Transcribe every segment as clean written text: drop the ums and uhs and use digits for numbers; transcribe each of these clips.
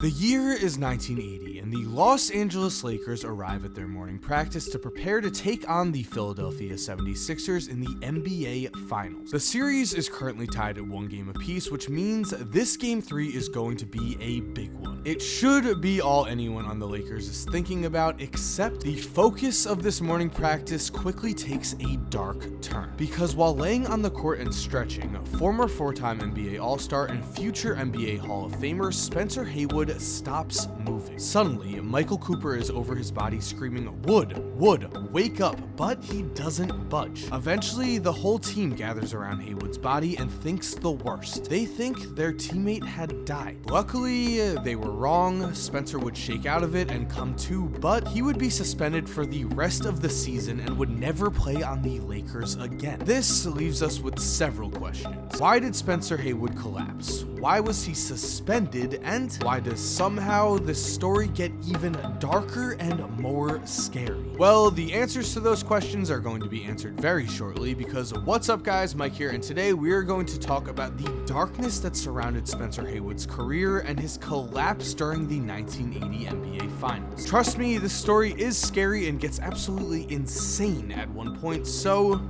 The year is 1980, and the Los Angeles Lakers arrive at their morning practice to prepare to take on the Philadelphia 76ers in the NBA Finals. The series is currently tied at 1 game apiece, which means this Game 3 is going to be a big one. It should be all anyone on the Lakers is thinking about, except the focus of this morning practice quickly takes a dark turn. Because while laying on the court and stretching, former 4-time NBA All-Star and future NBA Hall of Famer Spencer Haywood stops moving. Suddenly, Michael Cooper is over his body screaming, "Wood, wake up," but he doesn't budge. Eventually, the whole team gathers around Haywood's body and thinks the worst. They think their teammate had died. Luckily, they were wrong. Spencer would shake out of it and come to, but he would be suspended for the rest of the season and would never play on the Lakers again. This leaves us with several questions. Why did Spencer Haywood collapse? Why was he suspended? And why does somehow this story get even darker and more scary? Well, the answers to those questions are going to be answered very shortly, because what's up guys, Mike here, and today we are going to talk about the darkness that surrounded Spencer Haywood's career and his collapse during the 1980 NBA Finals. Trust me, this story is scary and gets absolutely insane at one point, so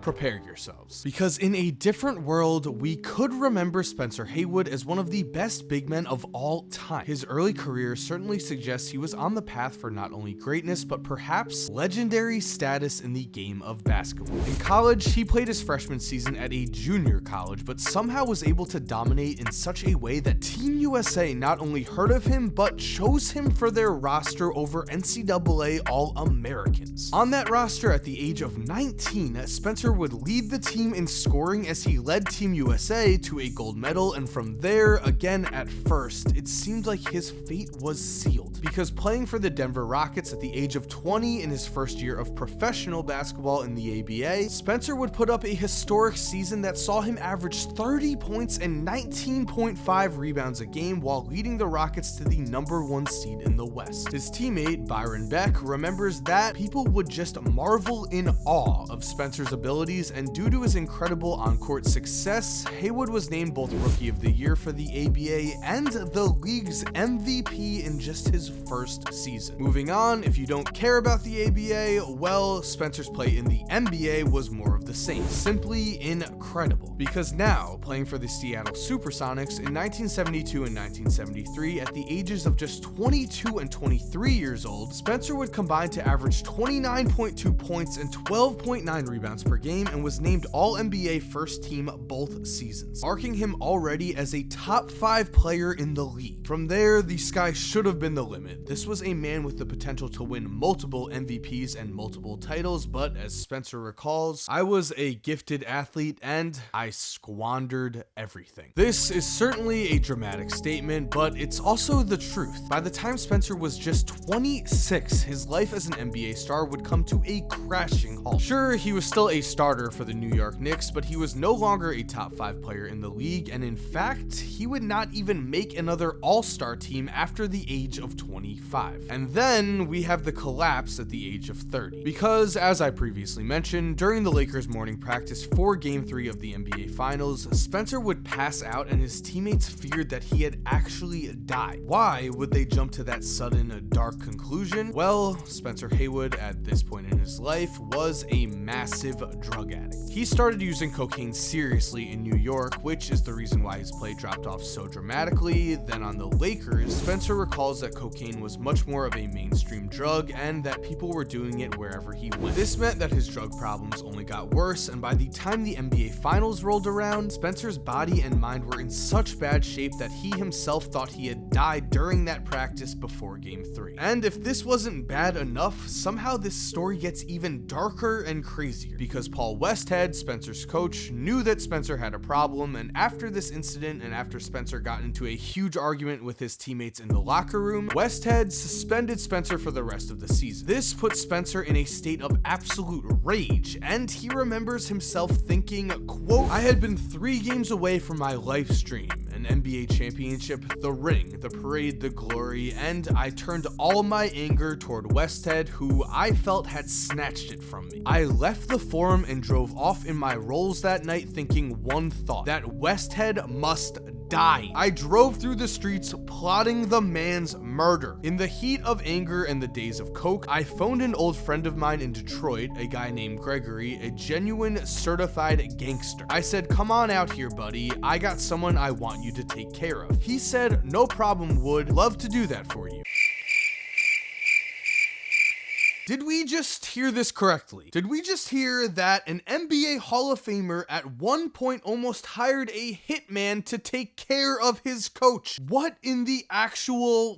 prepare yourselves. Because in a different world, we could remember Spencer Haywood as one of the best big men of all time. His early career certainly suggests he was on the path for not only greatness, but perhaps legendary status in the game of basketball. In college, he played his freshman season at a junior college, but somehow was able to dominate in such a way that Team USA not only heard of him, but chose him for their roster over NCAA All-Americans. On that roster at the age of 19, Spencer would lead the team in scoring as he led Team USA to a gold medal, and from there, again at first, it seemed like his fate was sealed. Because playing for the Denver Rockets at the age of 20 in his first year of professional basketball in the ABA, Spencer would put up a historic season that saw him average 30 points and 19.5 rebounds a game while leading the Rockets to the #1 seed in the West. His teammate, Byron Beck, remembers that people would just marvel in awe of Spencer's ability, and due to his incredible on-court success, Haywood was named both Rookie of the Year for the ABA and the league's MVP in just his first season. Moving on, if you don't care about the ABA, well, Spencer's play in the NBA was more of the same. Simply incredible. Because now, playing for the Seattle Supersonics in 1972 and 1973, at the ages of just 22 and 23 years old, Spencer would combine to average 29.2 points and 12.9 rebounds per game, and was named All-NBA First Team both seasons, marking him already as a top 5 player in the league. From there, the sky should have been the limit. This was a man with the potential to win multiple MVPs and multiple titles, but as Spencer recalls, "I was a gifted athlete and I squandered everything." This is certainly a dramatic statement, but it's also the truth. By the time Spencer was just 26, his life as an NBA star would come to a crashing halt. Sure, he was still a starter for the New York Knicks, but he was no longer a top 5 player in the league, and in fact, he would not even make another All-Star team after the age of 25. And then we have the collapse at the age of 30. Because, as I previously mentioned, during the Lakers' morning practice for Game 3 of the NBA Finals, Spencer would pass out and his teammates feared that he had actually died. Why would they jump to that sudden, dark conclusion? Well, Spencer Haywood, at this point in his life, was a massive drug addict. He started using cocaine seriously in New York, which is the reason why his play dropped off so dramatically. Then on the Lakers, Spencer recalls that cocaine was much more of a mainstream drug and that people were doing it wherever he went. This meant that his drug problems only got worse, and by the time the NBA Finals rolled around, Spencer's body and mind were in such bad shape that he himself thought he had died during that practice before Game 3. And if this wasn't bad enough, somehow this story gets even darker and crazier, because Paul Westhead, Spencer's coach, knew that Spencer had a problem, and after this incident and after Spencer got into a huge argument with his teammates in the locker room, Westhead suspended Spencer for the rest of the season. This put Spencer in a state of absolute rage, and he remembers himself thinking, quote, "I had been 3 games away from my life stream, an NBA championship, the ring, the parade, the glory, and I turned all my anger toward Westhead, who I felt had snatched it from me. I left the forum and drove off in my Rolls that night thinking one thought, that Westhead must died. I drove through the streets plotting the man's murder. In the heat of anger and the days of coke, I phoned an old friend of mine in Detroit, a guy named Gregory, a genuine certified gangster. I said, come on out here, buddy. I got someone I want you to take care of. He said, no problem, Wood. Love to do that for you. Did we just hear this correctly? Did we just hear that an NBA Hall of Famer at one point almost hired a hitman to take care of his coach? What in the actual...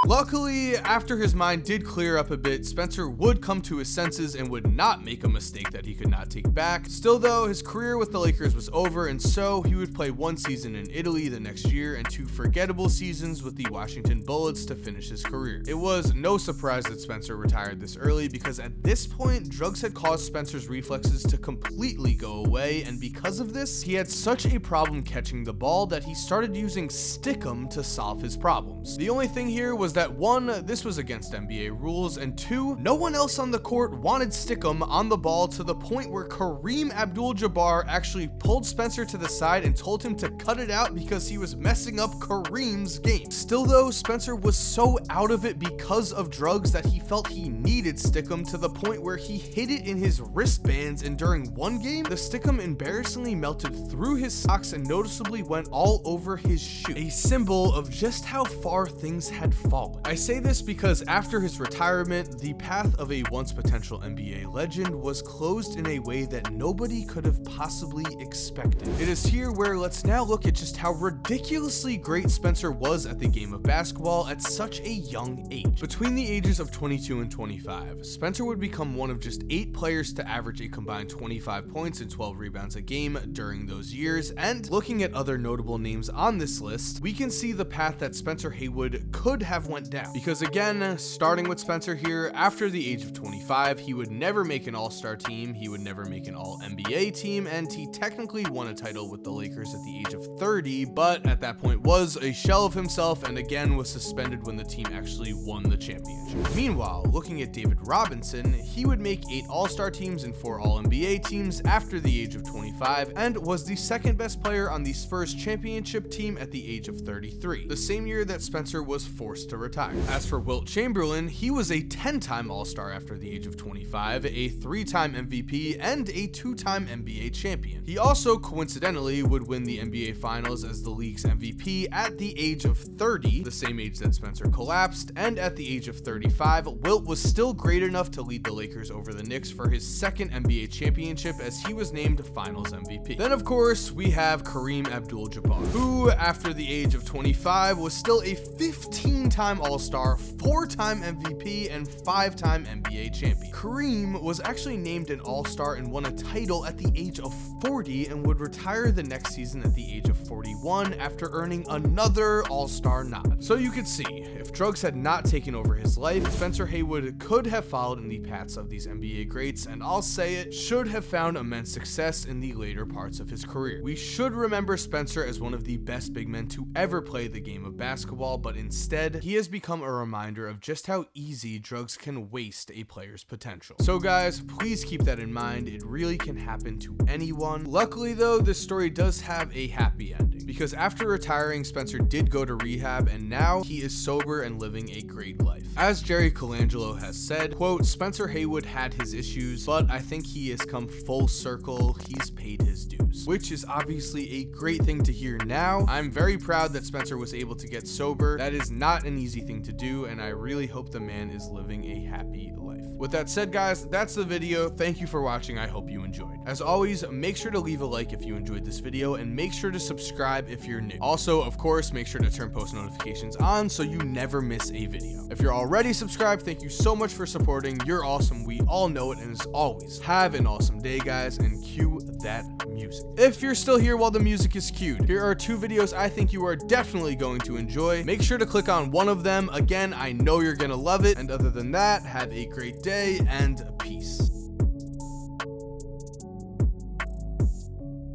Luckily, after his mind did clear up a bit, Spencer would come to his senses and would not make a mistake that he could not take back. Still though, his career with the Lakers was over, and so he would play one season in Italy the next year and 2 forgettable seasons with the Washington Bullets to finish his career. It was no surprise that Spencer retired this early, because at this point, drugs had caused Spencer's reflexes to completely go away, and because of this, he had such a problem catching the ball that he started using stickum to solve his problems. The only thing here was that 1, this was against NBA rules, and 2, no one else on the court wanted stickum on the ball, to the point where Kareem Abdul-Jabbar actually pulled Spencer to the side and told him to cut it out because he was messing up Kareem's game. Still though, Spencer was so out of it because of drugs that he felt he needed stickum, to the point where he hid it in his wristbands, and during one game, the stickum embarrassingly melted through his socks and noticeably went all over his shoe, a symbol of just how far things had fallen. I say this because after his retirement, the path of a once potential NBA legend was closed in a way that nobody could have possibly expected. It is here where let's now look at just how ridiculously great Spencer was at the game of basketball at such a young age. Between the ages of 22 and 25, Spencer would become one of just 8 players to average a combined 25 points and 12 rebounds a game during those years, and looking at other notable names on this list, we can see the path that Spencer Haywood could have went down. Because again, starting with Spencer here, after the age of 25, he would never make an all-star team, he would never make an all-NBA team, and he technically won a title with the Lakers at the age of 30, but at that point was a shell of himself, and again was suspended when the team actually won the championship. Meanwhile, looking at David Robinson, he would make 8 all-star teams and 4 all-NBA teams after the age of 25, and was the second best player on the Spurs championship team at the age of 33, the same year that Spencer was forced to retire. As for Wilt Chamberlain, he was a 10-time All-Star after the age of 25, a 3-time MVP, and a 2-time NBA champion. He also, coincidentally, would win the NBA Finals as the league's MVP at the age of 30, the same age that Spencer collapsed, and at the age of 35, Wilt was still great enough to lead the Lakers over the Knicks for his second NBA championship, as he was named Finals MVP. Then, of course, we have Kareem Abdul-Jabbar, who, after the age of 25, was still a 15-time All-Star, 4-time MVP, and 5-time NBA champion. Kareem was actually named an All-Star and won a title at the age of 40, and would retire the next season at the age of 41 after earning another All-Star nod. So you could see, if drugs had not taken over his life, Spencer Haywood could have followed in the paths of these NBA greats, and I'll say it, should have found immense success in the later parts of his career. We should remember Spencer as one of the best big men to ever play the game of basketball, but instead, he has become a reminder of just how easy drugs can waste a player's potential. So guys, please keep that in mind. It really can happen to anyone. Luckily though, this story does have a happy ending, because after retiring, Spencer did go to rehab, and now he is sober and living a great life. As Jerry Colangelo has said, quote, Spencer Haywood had his issues, but I think he has come full circle. He's paid his dues, which is obviously a great thing to hear now. I'm very proud that Spencer was able to get sober. That is not an easy thing to do, and I really hope the man is living a happy life. With that said, guys, that's the video. Thank you for watching. I hope you enjoyed. As always, make sure to leave a like if you enjoyed this video, and make sure to subscribe if you're new. Also, of course, make sure to turn post notifications on so you never miss a video. If you're already subscribed, thank you so much for supporting. You're awesome. We all know it. And as always, have an awesome day, guys, and cue that music. If you're still here while the music is cued, here are 2 videos I think you are definitely going to enjoy. Make sure to click on one of them. Again, I know you're gonna love it. And other than that, have a great day and peace.